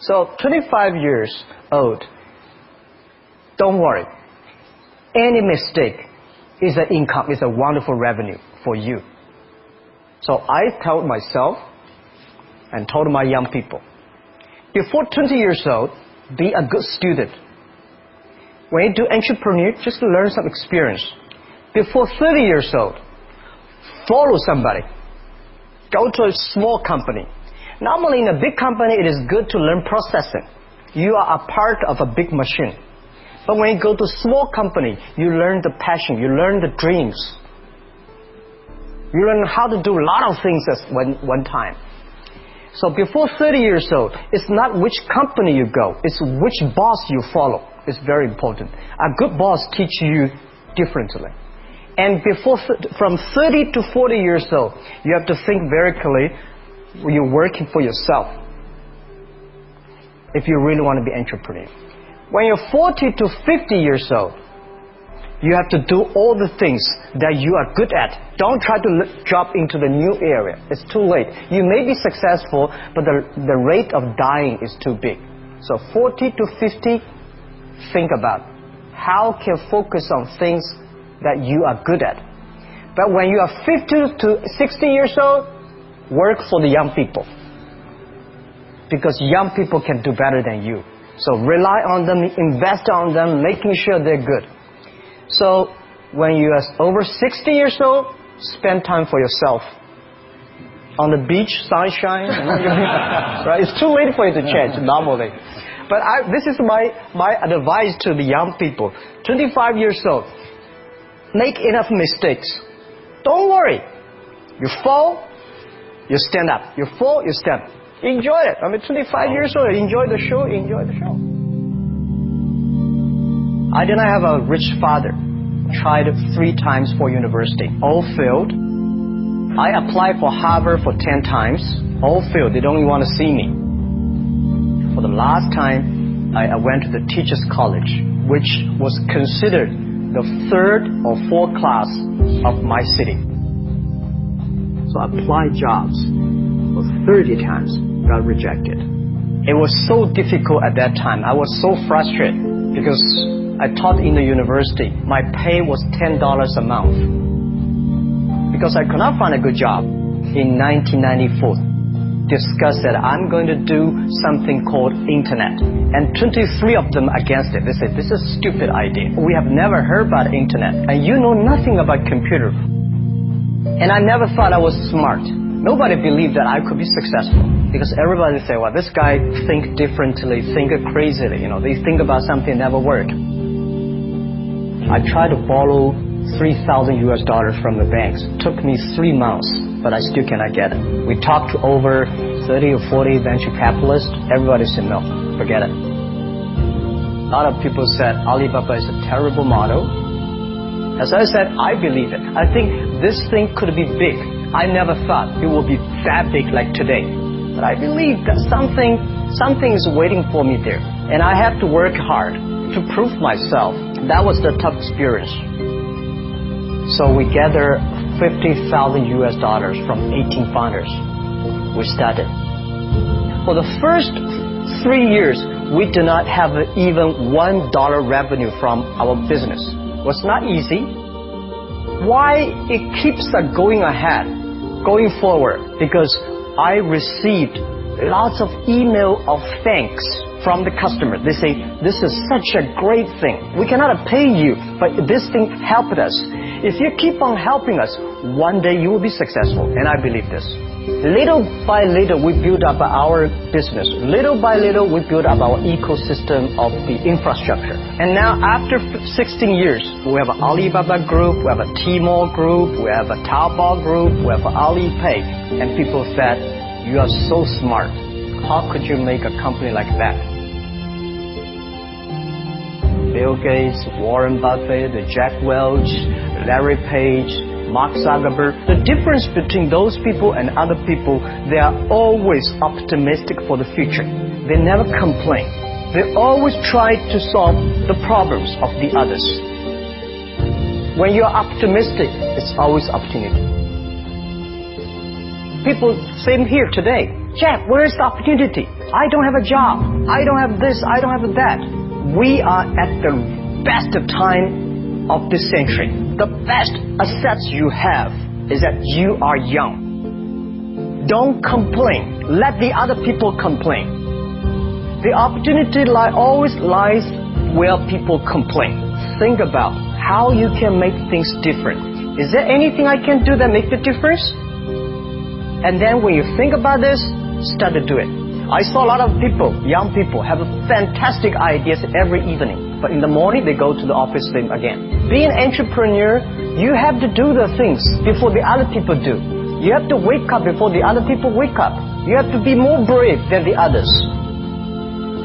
So 25 years old, don't worry. Any mistake is an income, is a wonderful revenue for you. So I told myself and told my young people, before 20 years old, be a good student. When you do entrepreneur, just learn some experience. Before 30 years old, follow somebody. Go to a small company. Normally in a big company, it is good to learn processing. You are a part of a big machine. But when you go to a small company, you learn the passion, you learn the dreams. You learn how to do a lot of things at one time. So before 30 years old, it's not which company you go, it's which boss you follow. It's very important. A good boss teaches you differently. And from 30 to 40 years old, you have to think very clearly when you're working for yourself. If you really want to be an entrepreneur. When you're 40 to 50 years old, you have to do all the things that you are good at. Don't try to drop into the new area. It's too late. You may be successful, but the rate of dying is too big. So 40 to 50, think about how can focus on things that you are good at. But when you are 50 to 60 years old, work for the young people. Because young people can do better than you. So rely on them, invest on them, making sure they're good. So when you are over 60 years old, spend time for yourself. On the beach, sunshine, right? It's too late for you to change normally. But this is my advice to the young people. 25 years old, make enough mistakes. Don't worry. You fall, you stand up. You fall, you stand up. Enjoy it. 25 years old, enjoy the show, enjoy the show. I did not have a rich father. Tried 3 times for university. All failed. I applied for Harvard for 10 times. All failed. They don't even want to see me. For the last time, I went to the teacher's college, which was considered the 3rd or 4th class of my city. So I applied jobs for 30 times, got rejected. It was so difficult at that time. I was so frustrated because I taught in the university. My pay was $10 a month. Because I could not find a good job. In 1994, discussed that I'm going to do something called internet. And 23 of them against it. They said, this is a stupid idea. We have never heard about internet. And you know nothing about computer. And I never thought I was smart. Nobody believed that I could be successful. Because everybody say, well, this guy think differently, think crazily. They think about something that never worked. I tried to borrow $3,000 from the banks. It took me 3 months, but I still cannot get it. We talked to over 30 or 40 venture capitalists. Everybody said, no, forget it. A lot of people said Alibaba is a terrible model. As I said, I believe it. I think this thing could be big. I never thought it would be that big like today. But I believe that something is waiting for me there. And I have to work hard to prove myself. That was the tough experience. So we gathered $50,000 from 18 founders. We started. For the first 3 years, we did not have even $1 revenue from our business. It was not easy. Why it keeps going ahead, going forward? Because I received lots of email of thanks from the customer. They say, this is such a great thing. We cannot pay you, but this thing helped us. If you keep on helping us, one day you will be successful. And I believe this. Little by little, we build up our business. Little by little, we build up our ecosystem of the infrastructure. And now, after 16 years, we have an Alibaba Group, we have a Tmall Group, we have a Taobao Group, we have an Alipay. And people said, you are so smart. How could you make a company like that? Bill Gates, Warren Buffett, Jack Welch, Larry Page, Mark Zuckerberg. The difference between those people and other people, they are always optimistic for the future. They never complain. They always try to solve the problems of the others. When you are optimistic, it's always opportunity. People, same here today. Jeff, where is the opportunity? I don't have a job. I don't have this. I don't have that. We are at the best time of this century. The best assets you have is that you are young. Don't complain. Let the other people complain. The opportunity always lies where people complain. Think about how you can make things different. Is there anything I can do that makes a difference? And then when you think about this, start to do it. I saw a lot of people, young people, have fantastic ideas every evening. But in the morning, they go to the office again. Being an entrepreneur, you have to do the things before the other people do. You have to wake up before the other people wake up. You have to be more brave than the others.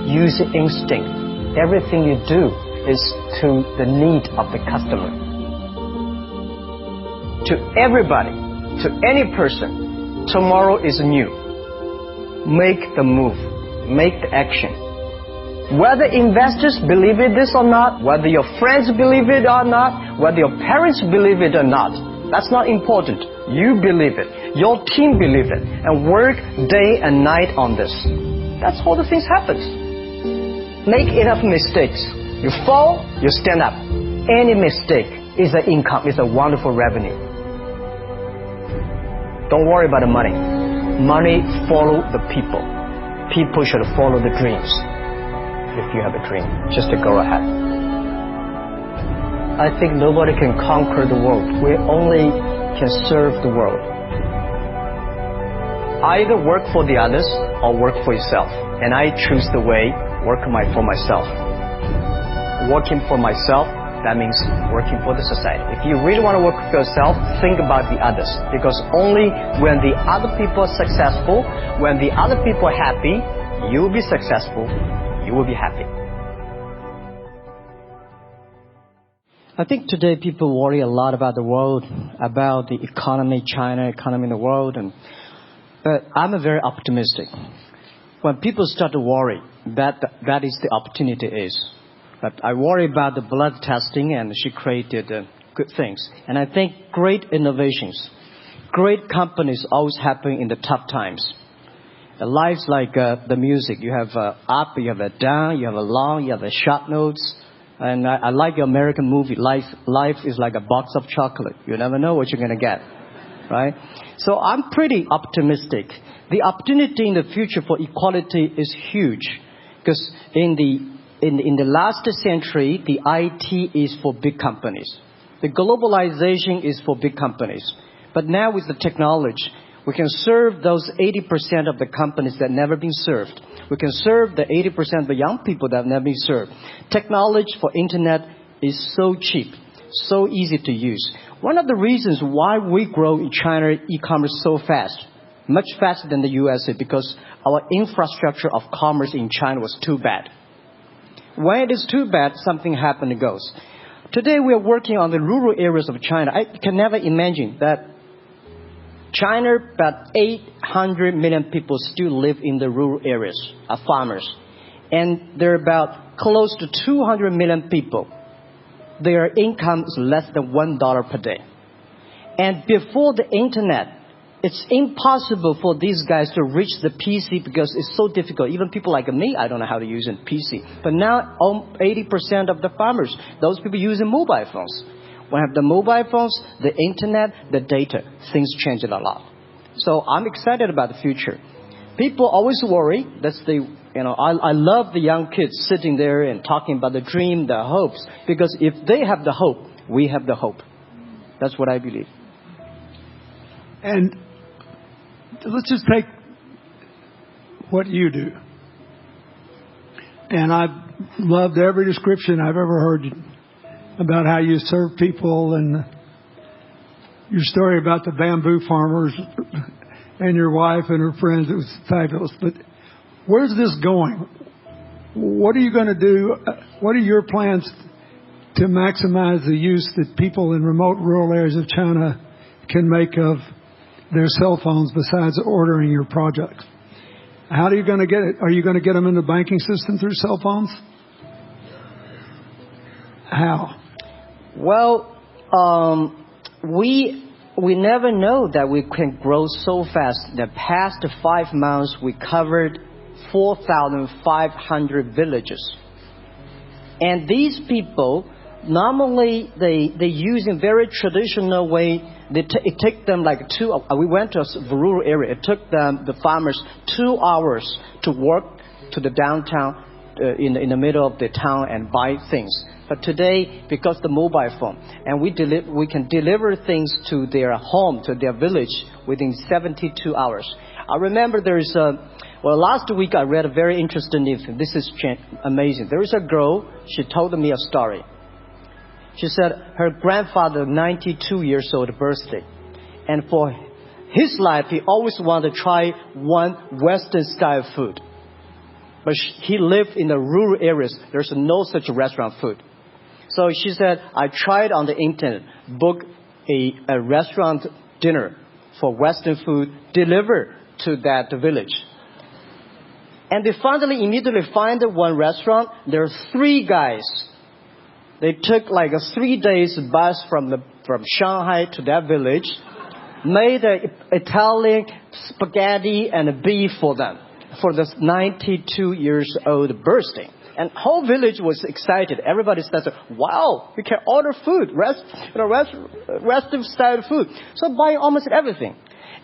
Use instinct. Everything you do is to the need of the customer. To everybody, to any person, tomorrow is new. Make the move. Make the action. Whether investors believe in this or not, whether your friends believe it or not, whether your parents believe it or not, that's not important. You believe it. Your team believe it. And work day and night on this. That's how the things happen. Make enough mistakes. You fall, you stand up. Any mistake is an income, is a wonderful revenue. Don't worry about the money. Money follow the people. People should follow the dreams. If you have a dream, just to go ahead. I think nobody can conquer the world. We only can serve the world. Either work for the others or work for yourself. And I choose the way work for myself. Working for myself, that means working for the society. If you really want to work for yourself, think about the others. Because only when the other people are successful, when the other people are happy, you will be successful, you will be happy. I think today people worry a lot about the world, about the economy, China, economy in the world. But I'm very optimistic. When people start to worry, that is the opportunity is. But I worry about the blood testing, and she created good things. And I think great innovations, great companies always happen in the tough times. Life's like the music. You have up, you have a down, you have a long, you have a short notes. And I like your American movie. Life is like a box of chocolate. You never know what you're going to get, right? So I'm pretty optimistic. The opportunity in the future for equality is huge, because in the last century, the IT is for big companies. The globalization is for big companies. But now with the technology, we can serve those 80% of the companies that never been served. We can serve the 80% of the young people that have never been served. Technology for internet is so cheap, so easy to use. One of the reasons why we grow in China e-commerce so fast, much faster than the USA, because our infrastructure of commerce in China was too bad. When it is too bad, something happens and goes. Today we are working on the rural areas of China. I can never imagine that China, about 800 million people still live in the rural areas, are farmers. And there are about close to 200 million people. Their income is less than $1 per day. And before the internet, it's impossible for these guys to reach the PC because it's so difficult. Even people like me, I don't know how to use a PC. But now 80% of the farmers, those people using mobile phones. When I have the mobile phones, the internet, the data, things change a lot. So I'm excited about the future. People always worry. That's I love the young kids sitting there and talking about the dream, the hopes. Because if they have the hope, we have the hope. That's what I believe. And let's just take what you do. And I've loved every description I've ever heard about how you serve people, and your story about the bamboo farmers and your wife and her friends. It was fabulous. But where's this going? What are you going to do? What are your plans to maximize the use that people in remote rural areas of China can make of their cell phones besides ordering your products? How are you going to get it? Are you going to get them in the banking system through cell phones? How? Well, we never know that we can grow so fast. The past 5 months, we covered 4,500 villages. And these people, normally they use in very traditional way. It took them like we went to a rural area. It took the farmers 2 hours to work to the downtown in the middle of the town and buy things. But today, because the mobile phone, and we can deliver things to their home, to their village within 72 hours. I remember last week I read a very interesting news. This is amazing. There is a girl, she told me a story. She said her grandfather, 92 years old birthday. And for his life, he always wanted to try one Western style food. But he lived in the rural areas. There's no such restaurant food. So she said, I tried on the internet, book a restaurant dinner for Western food, delivered to that village. And they finally immediately find one restaurant. There are 3 guys. They took like a 3 days bus from Shanghai to that village, made Italian spaghetti and beef for them for this 92 years old birthday. And whole village was excited. Everybody started, wow, we can order food, Western style food. So buying almost everything.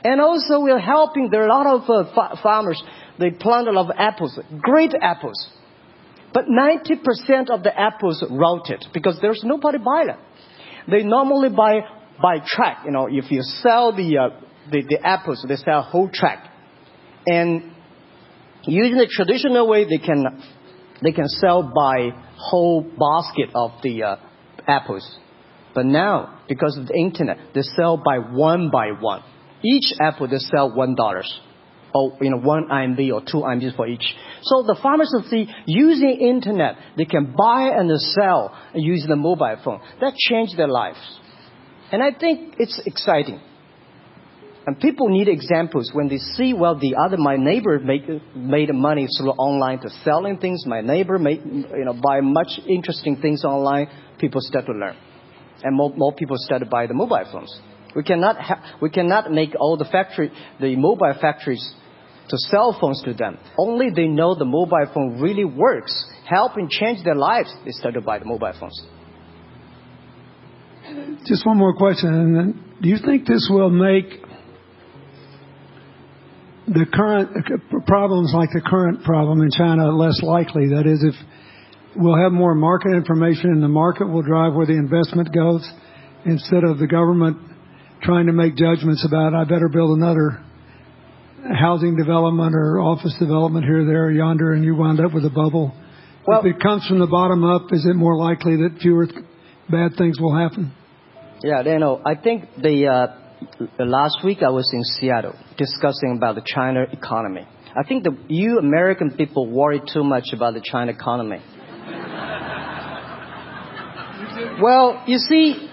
And also we're helping. There are a lot of farmers. They plant a lot of apples, great apples. But 90% of the apples rotted because there's nobody buy them. They normally buy track. If you sell the apples, they sell whole track. And using the traditional way, they can sell by whole basket of the apples. But now, because of the internet, they sell by one. Each apple they sell $1. Or 1 RMB or 2 RMB for each. So the farmers will see using internet, they can buy and sell using the mobile phone. That changed their lives. And I think it's exciting. And people need examples when they see, my neighbor made money through online to selling things. My neighbor buy much interesting things online. People start to learn. And more people start to buy the mobile phones. We cannot make all the mobile factories to sell phones to them. Only they know the mobile phone really works, helping change their lives, they start to buy the mobile phones. Just one more question. Do you think this will make the current problems like the current problem in China less likely? That is, if we'll have more market information and the market will drive where the investment goes instead of the government trying to make judgments about, I better build another housing development or office development here, there, yonder, and you wound up with a bubble. If it comes from the bottom up, is it more likely that fewer bad things will happen? Yeah, I think the last week I was in Seattle discussing about the China economy. I think you American people worry too much about the China economy. Well, you see,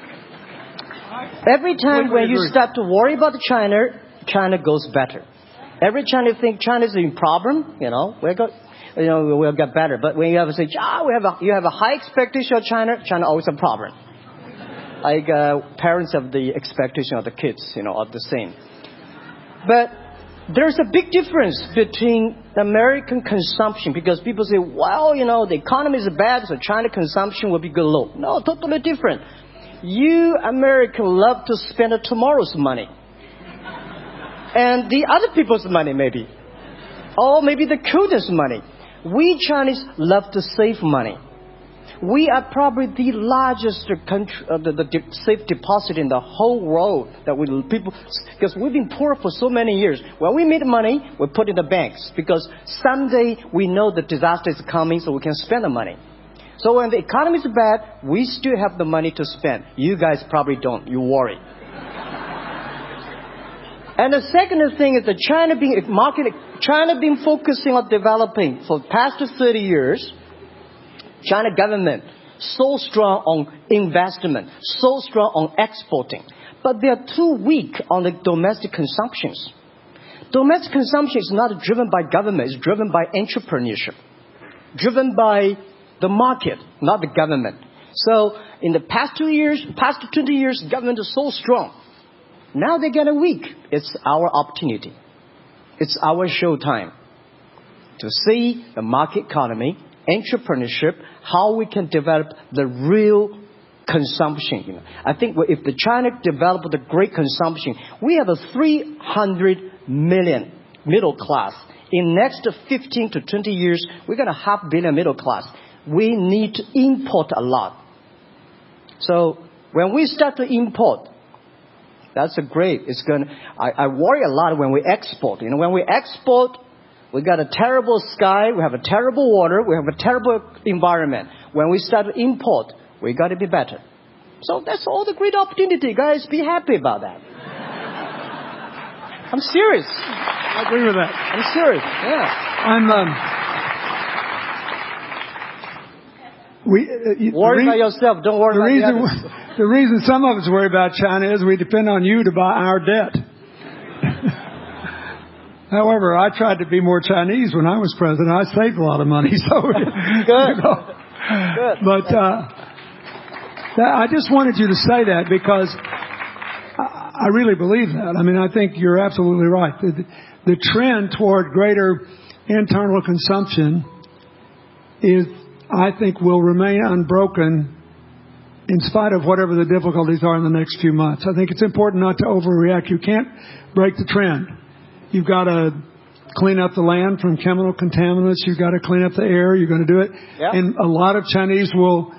every time when you start to worry about China goes better. Every time you think China's in problem, we'll get better. But when you have to say, you have a high expectation of China always a problem. Like parents have the expectation of the kids, are the same. But there's a big difference between American consumption because people say, the economy is bad, so China consumption will be good low. No, totally different. You Americans love to spend tomorrow's money. And the other people's money, maybe. Or maybe the children's money. We Chinese love to save money. We are probably the largest country, the safe deposit in the whole world. Because we've been poor for so many years. When we make money, we put in the banks. Because someday we know the disaster is coming, so we can spend the money. So when the economy is bad, we still have the money to spend. You guys probably don't. You worry. And the second thing is that China been focusing on developing for the past 30 years. China government so strong on investment, so strong on exporting, but they are too weak on the domestic consumptions. Domestic consumption is not driven by government; it's driven by entrepreneurship, driven by the market, not the government. So in the past 20 years, government is so strong. Now they're getting weak. It's our opportunity. It's our show time. to see the market economy, entrepreneurship, how we can develop the real consumption. I think if the China developed the great consumption, we have a 300 million middle class. In next 15 to 20 years, we're going to have 500 million middle class. We need to import a lot. So when we start to import, that's a great. It's going. I worry a lot when we export. When we export, we got a terrible sky, we have a terrible water, we have a terrible environment. When we start to import, we got to be better. So that's all the great opportunity, guys. Be happy about that. I'm serious. I agree with that. I'm serious. Yeah. Worry about yourself. Don't worry about the others. The reason some of us worry about China is we depend on you to buy our debt. However, I tried to be more Chinese when I was president. I saved a lot of money. So good. Good. But I just wanted you to say that because I really believe that. I mean, I think you're absolutely right. The trend toward greater internal consumption I think, will remain unbroken in spite of whatever the difficulties are in the next few months. I think it's important not to overreact. You can't break the trend. You've got to clean up the land from chemical contaminants. You've got to clean up the air. You're going to do it. Yeah. And a lot of Chinese will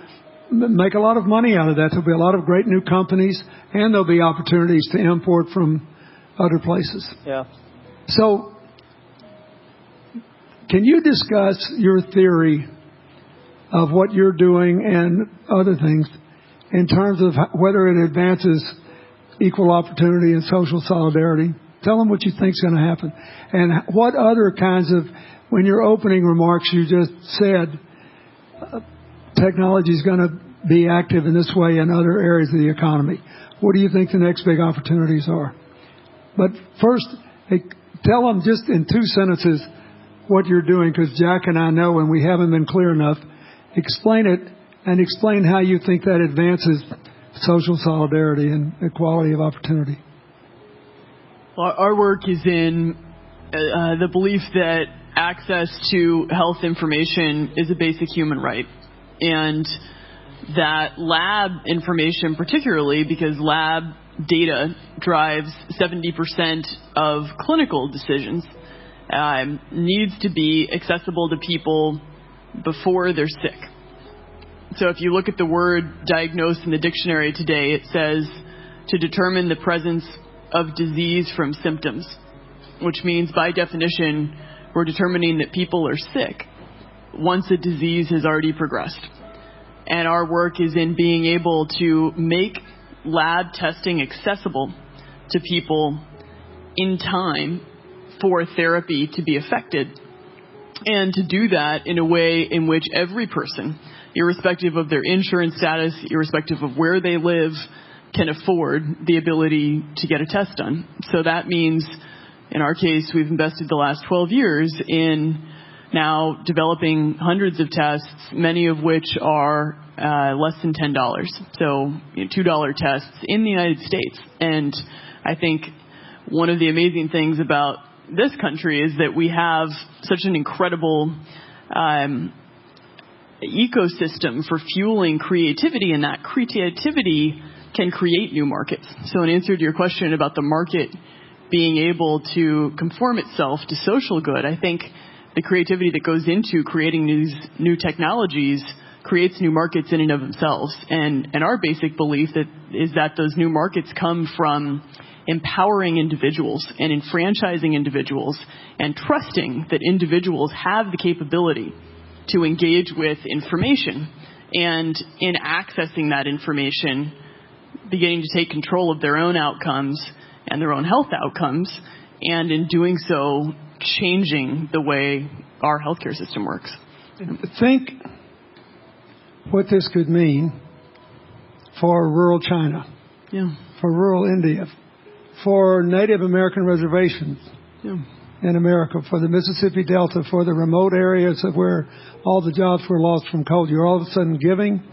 make a lot of money out of that. There'll be a lot of great new companies, and there'll be opportunities to import from other places. Yeah. So, can you discuss your theory of what you're doing and other things in terms of whether it advances equal opportunity and social solidarity? Tell them what you think is going to happen. And what other kinds of, when your opening remarks you just said, technology is going to be active in this way in other areas of the economy. What do you think the next big opportunities are? But first, tell them just in 2 sentences what you're doing, because Jack and I know, and we haven't been clear enough. Explain it, and explain how you think that advances social solidarity and equality of opportunity. Well, our work is in the belief that access to health information is a basic human right. And that lab information, particularly because lab data drives 70% of clinical decisions, needs to be accessible to people before they're sick. So if you look at the word diagnosed in the dictionary today, it says to determine the presence of disease from symptoms, which means by definition, we're determining that people are sick once a disease has already progressed. And our work is in being able to make lab testing accessible to people in time for therapy to be effected. And to do that in a way in which every person, irrespective of their insurance status, irrespective of where they live, can afford the ability to get a test done. So that means, in our case, we've invested the last 12 years in now developing hundreds of tests, many of which are less than $10. So $2 tests in the United States. And I think one of the amazing things about this country is that we have such an incredible ecosystem for fueling creativity, and that creativity can create new markets. So in answer to your question about the market being able to conform itself to social good, I think the creativity that goes into creating these new technologies creates new markets in and of themselves. And our basic belief is that those new markets come from empowering individuals and enfranchising individuals and trusting that individuals have the capability to engage with information, and in accessing that information, beginning to take control of their own outcomes and their own health outcomes, and in doing so, changing the way our healthcare system works. Think what this could mean for rural China, for rural India, for Native American reservations in America, for the Mississippi Delta, for the remote areas of where all the jobs were lost from coal. You're all of a sudden giving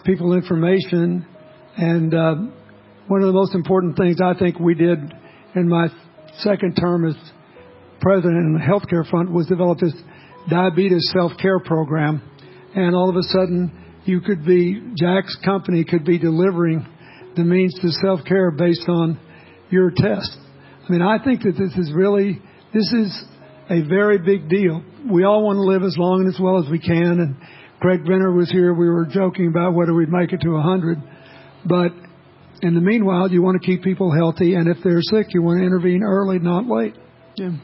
people information. And one of the most important things I think we did in my second term as president in the healthcare front, was developed this diabetes self-care program. And all of a sudden, Jack's company could be delivering the means to self-care based on your test. I mean, I think that this is a very big deal. We all want to live as long and as well as we can. And Craig Brenner was here. We were joking about whether we'd make it to 100. But in the meanwhile, you want to keep people healthy. And if they're sick, you want to intervene early, not late. Yeah.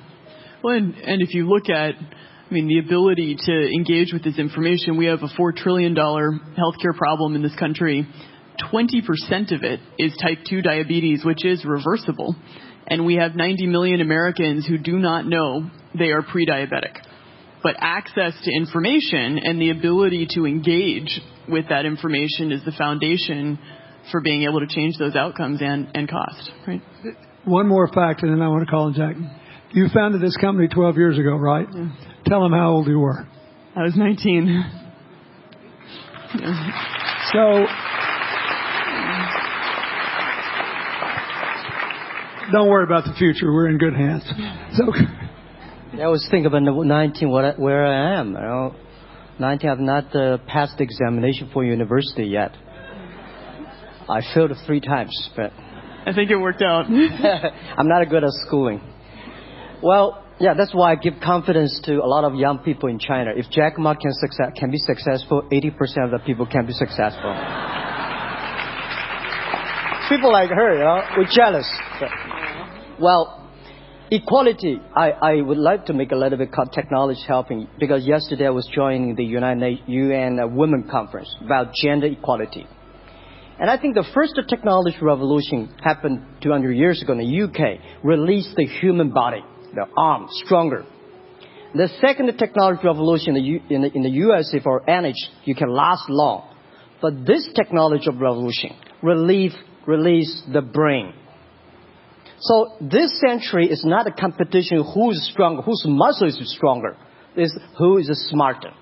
Well, and if you look at, the ability to engage with this information, we have a $4 trillion healthcare problem in this country. 20% of it is type 2 diabetes, which is reversible. And we have 90 million Americans who do not know they are pre-diabetic. But access to information and the ability to engage with that information is the foundation for being able to change those outcomes and cost. Right? One more fact, and then I want to call on Jack. You founded this company 12 years ago, right? Yeah. Tell them how old you were. I was 19. Yeah. So, don't worry about the future. We're in good hands. So, I was thinking about 19, where I am. 19, I've not passed the examination for university yet. I failed 3 times, but I think it worked out. I'm not good at schooling. Well, yeah, that's why I give confidence to a lot of young people in China. If Jack Ma can be successful, 80% of the people can be successful. People like her, we're jealous. But, well, equality, I would like to make a little bit of technology helping, because yesterday I was joining the UN Women Conference about gender equality. And I think the first technology revolution happened 200 years ago in the UK, released the human body, the arm, stronger. The second technology revolution in the USA for energy, you can last long. But this technology revolution released the brain. So this century is not a competition who is stronger, whose muscle is stronger. It's who is smarter,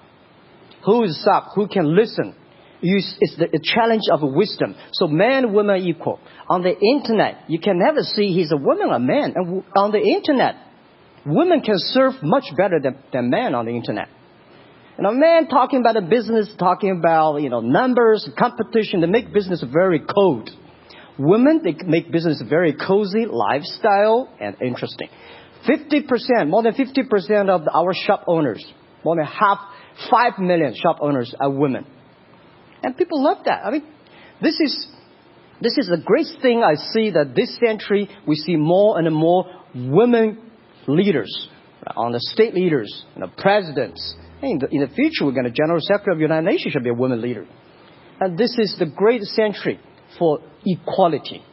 who is up, who can listen. It's the challenge of wisdom. So man and woman are equal. On the internet, you can never see he's a woman or a man. And on the internet, women can serve much better than men on the internet. And a man talking about a business, talking about numbers, competition, they make business very cold. Women, they make business very cozy, lifestyle, and interesting. 50%, more than 50% of our shop owners, more than 5 million shop owners are women. And people love that. This is the great thing I see, that this century we see more and more women leaders, on the state leaders, presidents. In the future, we're going to General Secretary of the United Nations should be a woman leader. And this is the great century for equality.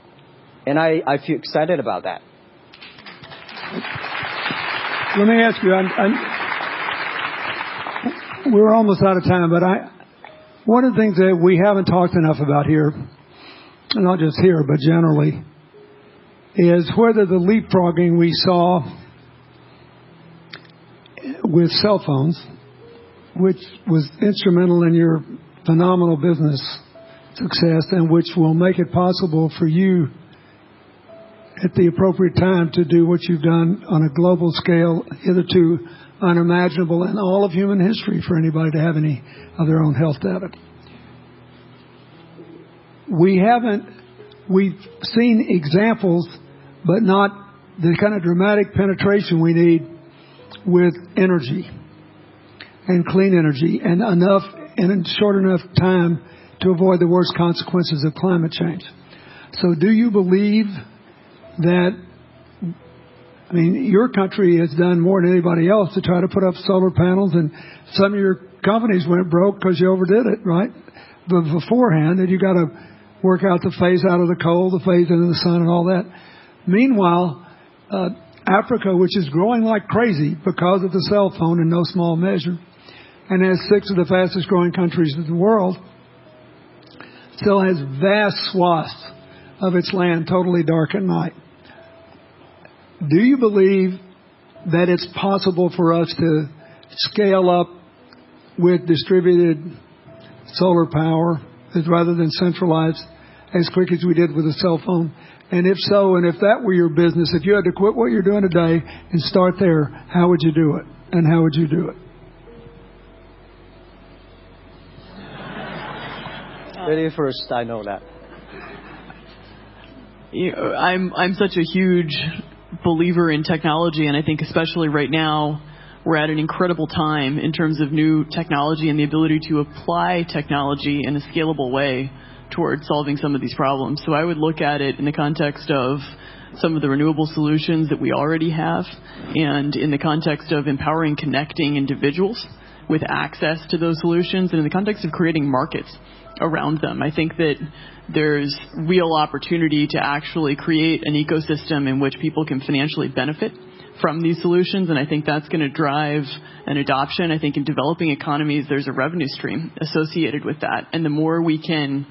And I feel excited about that. Let me ask you, we're almost out of time, but one of the things that we haven't talked enough about here, not just here, but generally, is whether the leapfrogging we saw with cell phones, which was instrumental in your phenomenal business success, and which will make it possible for you at the appropriate time to do what you've done on a global scale, hitherto unimaginable in all of human history for anybody to have any of their own health data. We've seen examples, but not the kind of dramatic penetration we need with energy and clean energy, and enough in short enough time to avoid the worst consequences of climate change. So do you believe that, your country has done more than anybody else to try to put up solar panels, and some of your companies went broke because you overdid it, right? But beforehand, and you got to work out the phase out of the coal, the phase into the sun and all that. Meanwhile, Africa, which is growing like crazy because of the cell phone in no small measure, and has 6 of the fastest growing countries in the world, still has vast swaths of its land totally dark at night. Do you believe that it's possible for us to scale up with distributed solar power rather than centralized as quick as we did with the cell phone? And if so, and if that were your business, if you had to quit what you're doing today and start there, how would you do it? And how would you do it? Lady first, I know that. I'm such a huge believer in technology, and I think especially right now we're at an incredible time in terms of new technology and the ability to apply technology in a scalable way towards solving some of these problems. So I would look at it in the context of some of the renewable solutions that we already have, and in the context of empowering, connecting individuals with access to those solutions, and in the context of creating markets around them. I think that there's real opportunity to actually create an ecosystem in which people can financially benefit from these solutions, and I think that's going to drive an adoption. I think in developing economies, there's a revenue stream associated with that, and the more we can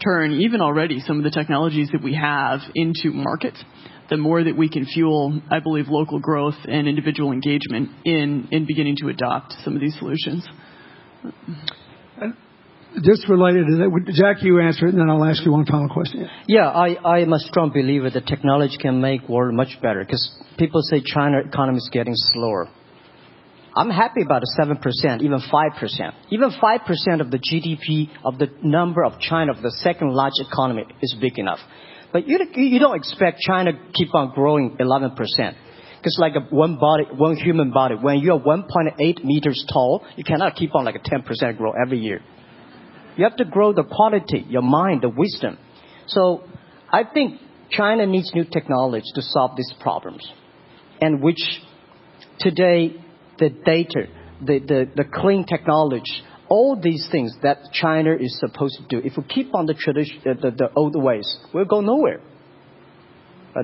turn even already some of the technologies that we have into markets, the more that we can fuel, I believe, local growth and individual engagement in beginning to adopt some of these solutions. Just related to that, Jack, you answer it, and then I'll ask you one final question. Yeah, I'm a strong believer that technology can make world much better, because people say China economy is getting slower. I'm happy about 7%, even 5%. Even 5% of the GDP of the number of China, of the second largest economy, is big enough. But you don't expect China to keep on growing 11%. Because like one human body, when you're 1.8 meters tall, you cannot keep on like a 10% grow every year. You have to grow the quality, your mind, the wisdom. So I think China needs new technology to solve these problems. And which today, the data, the clean technology, all these things that China is supposed to do, if we keep on the tradition, the old ways, we'll go nowhere.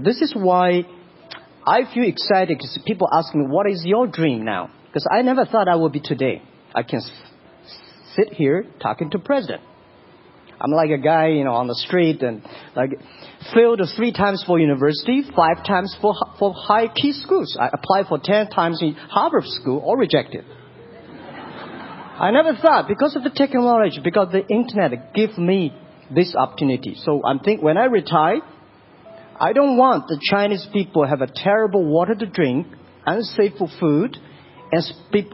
This is why I feel excited, because people ask me, what is your dream now? Because I never thought I would be today. I can sit here talking to president. I'm like a guy, on the street, and like failed 3 times for university, 5 times for high key schools. I applied for 10 times in Harvard school, all rejected. I never thought, because of the technology, because the internet gave me this opportunity. So I'm thinking, when I retire, I don't want the Chinese people have a terrible water to drink, unsafe food, and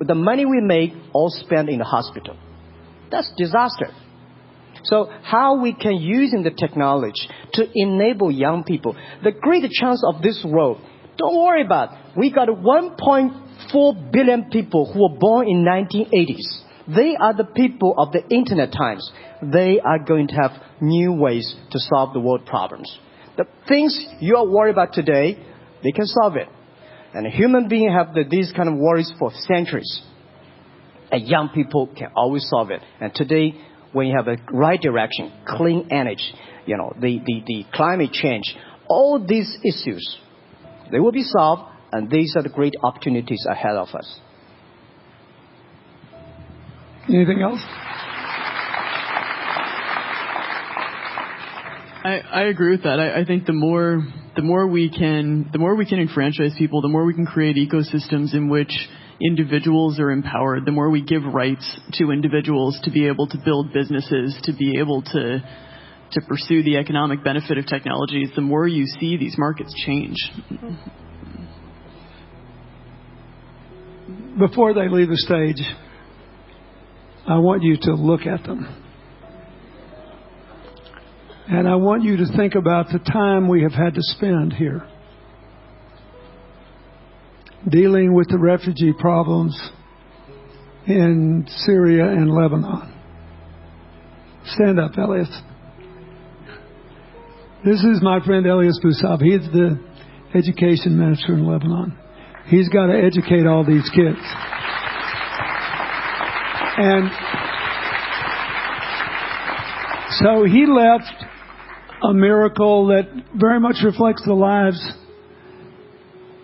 the money we make all spent in the hospital. That's disaster. So how we can use in the technology to enable young people. The great chance of this world, don't worry about it. We got 1.4 billion people who were born in 1980s. They are the people of the internet times. They are going to have new ways to solve the world problems. The things you are worried about today, they can solve it. And human beings have these kind of worries for centuries. And young people can always solve it. And today, when you have a right direction, clean energy, the climate change, all these issues, they will be solved, and these are the great opportunities ahead of us. Anything else? I agree with that. I think the more we can enfranchise people, the more we can create ecosystems in which individuals are empowered, the more we give rights to individuals to be able to build businesses, to be able to pursue the economic benefit of technologies, the more you see these markets change. Before they leave the stage, I want you to look at them. And I want you to think about the time we have had to spend here dealing with the refugee problems in Syria and Lebanon. Stand up, Elias. This is my friend Elias Bousab. He's the education minister in Lebanon. He's got to educate all these kids. And so he left a miracle that very much reflects the lives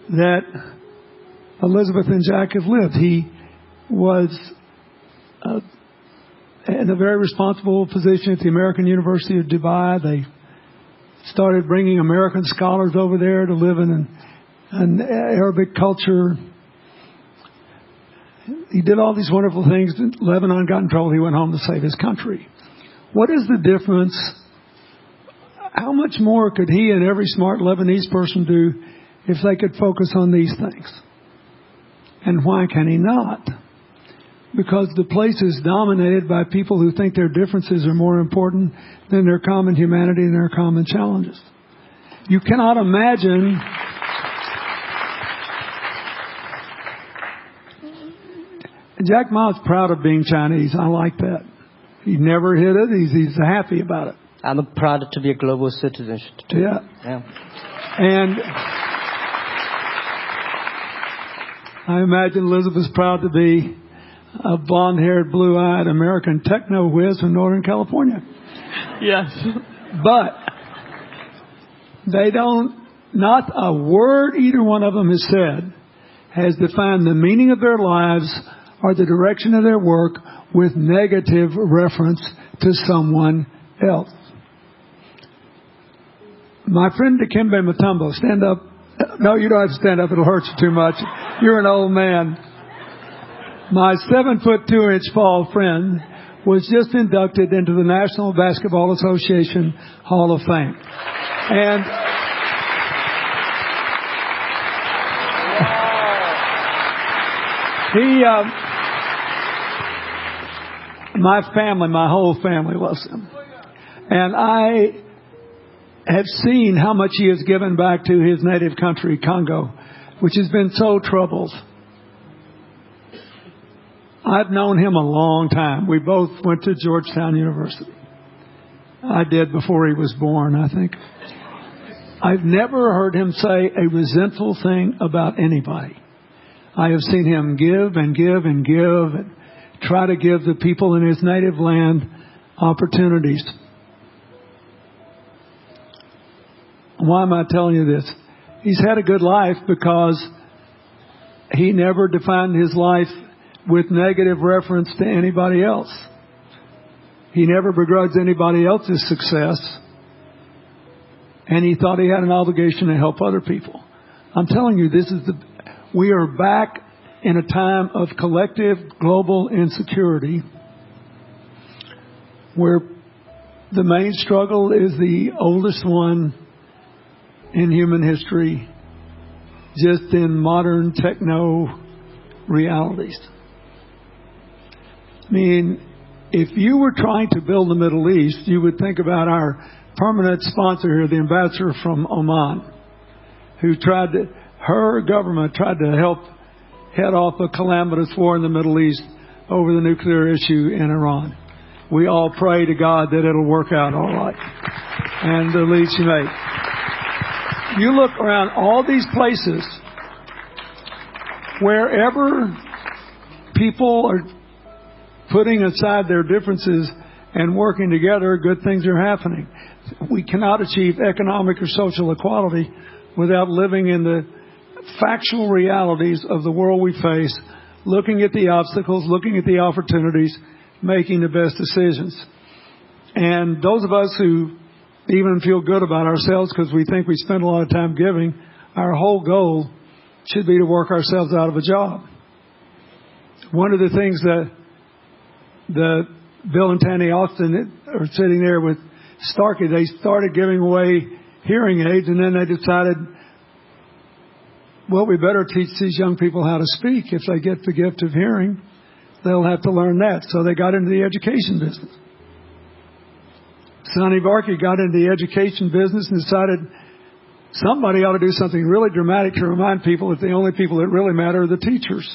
that Elizabeth and Jack have lived. He was in a very responsible position at the American University of Dubai. They started bringing American scholars over there to live in an Arabic culture. He did all these wonderful things. Lebanon got in trouble. He went home to save his country. What is the difference? How much more could he and every smart Lebanese person do if they could focus on these things? And why can he not? Because the place is dominated by people who think their differences are more important than their common humanity and their common challenges. You cannot imagine Jack Ma's proud of being Chinese. I like that. He never hid it. He's happy about it. I'm proud to be a global citizen too. Yeah. And I imagine Elizabeth's proud to be a blonde-haired, blue-eyed American techno whiz from Northern California. Yes. But they don't, not a word either one of them has said has defined the meaning of their lives or the direction of their work with negative reference to someone else. My friend Dikembe Mutombo, stand up. No, you don't have to stand up. It'll hurt you too much. You're an old man. My 7'2" tall friend was just inducted into the National Basketball Association Hall of Fame. And my whole family loves him. And I have seen how much he has given back to his native country, Congo, which has been so troubled. I've known him a long time. We both went to Georgetown University. I did before he was born, I think. I've never heard him say a resentful thing about anybody. I have seen him give and give and give and try to give the people in his native land opportunities. Why am I telling you this? He's had a good life because he never defined his life with negative reference to anybody else. He never begrudged anybody else's success. And he thought he had an obligation to help other people. I'm telling you, we are back in a time of collective global insecurity where the main struggle is the oldest one in human history, just in modern techno realities. I mean, if you were trying to build the Middle East, you would think about our permanent sponsor here, the ambassador from Oman, who her government tried to help head off a calamitous war in the Middle East over the nuclear issue in Iran. We all pray to God that it'll work out all right. And the lead she made. You look around all these places, wherever people are putting aside their differences and working together, good things are happening. We cannot achieve economic or social equality without living in the factual realities of the world we face, looking at the obstacles, looking at the opportunities, making the best decisions. And those of us who even feel good about ourselves because we think we spend a lot of time giving, our whole goal should be to work ourselves out of a job. One of the things that Bill and Tanny Austin are sitting there with Starkey, they started giving away hearing aids, and then they decided, well, we better teach these young people how to speak. If they get the gift of hearing, they'll have to learn that. So they got into the education business. Sonny Barkey got into the education business and decided somebody ought to do something really dramatic to remind people that the only people that really matter are the teachers.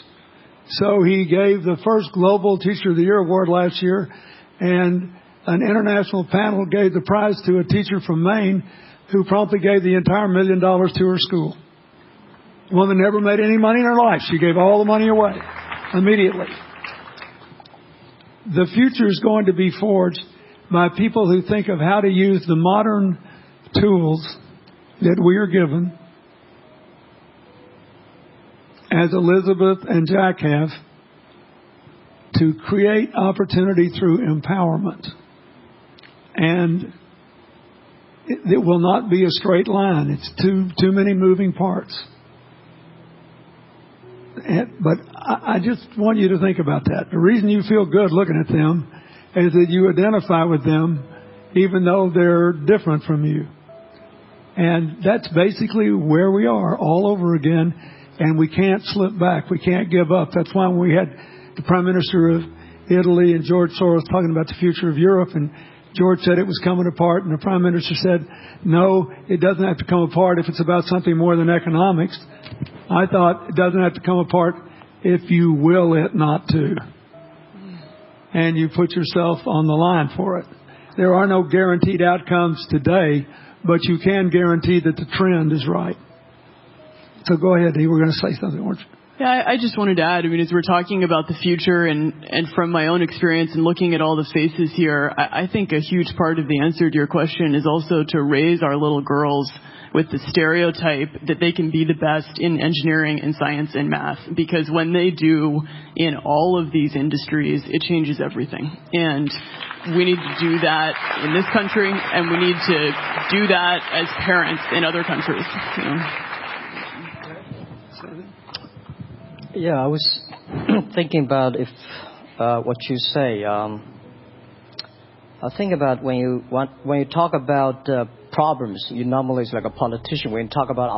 So he gave the first Global Teacher of the Year award last year, and an international panel gave the prize to a teacher from Maine who promptly gave the entire $1 million to her school. The woman never made any money in her life. She gave all the money away immediately. The future is going to be forged by people who think of how to use the modern tools that we are given, as Elizabeth and Jack have, to create opportunity through empowerment. And it will not be a straight line. It's too many moving parts. But I just want you to think about that. The reason you feel good looking at them is that you identify with them even though they're different from you. And that's basically where we are all over again, and we can't slip back. We can't give up. That's why when we had the Prime Minister of Italy and George Soros talking about the future of Europe, and George said it was coming apart, and the Prime Minister said, no, it doesn't have to come apart if it's about something more than economics. I thought it doesn't have to come apart if you will it not to. And you put yourself on the line for it. There are no guaranteed outcomes today, but you can guarantee that the trend is right. So go ahead, you were going to say something, weren't you? Yeah, I just wanted to add, as we're talking about the future and from my own experience and looking at all the faces here, I think a huge part of the answer to your question is also to raise our little girls with the stereotype that they can be the best in engineering and science and math. Because when they do in all of these industries, it changes everything. And we need to do that in this country, and we need to do that as parents in other countries. Yeah, I was thinking about if what you say. I think about when you talk about problems, you normally is like a politician. When you talk about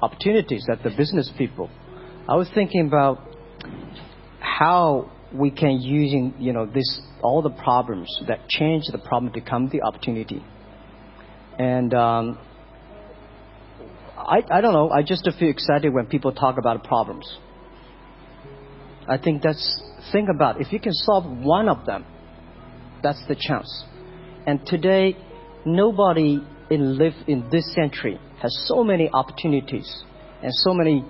opportunities at the business people, I was thinking about how we can using this all the problems that change the problem become the opportunity. And I don't know. I just feel excited when people talk about problems. I think think about if you can solve one of them, that's the chance. And today, nobody live in this century has so many opportunities and so many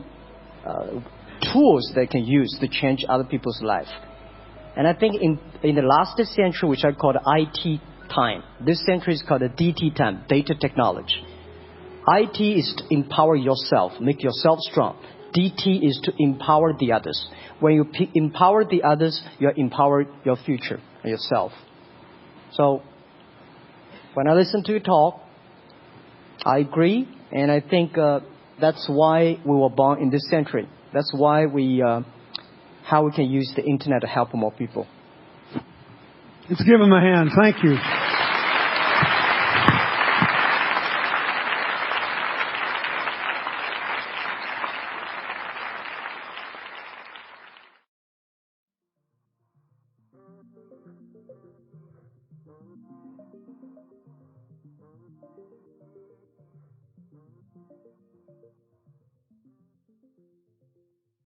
tools they can use to change other people's life. And I think in the last century, which I call the IT time, this century is called the DT time, data technology. IT is to empower yourself, make yourself strong. DT is to empower the others. When you empower the others, you empower your future, yourself. So when I listen to you talk, I agree, and I think that's why we were born in this century. That's why how we can use the internet to help more people. Let's give them a hand. Thank you.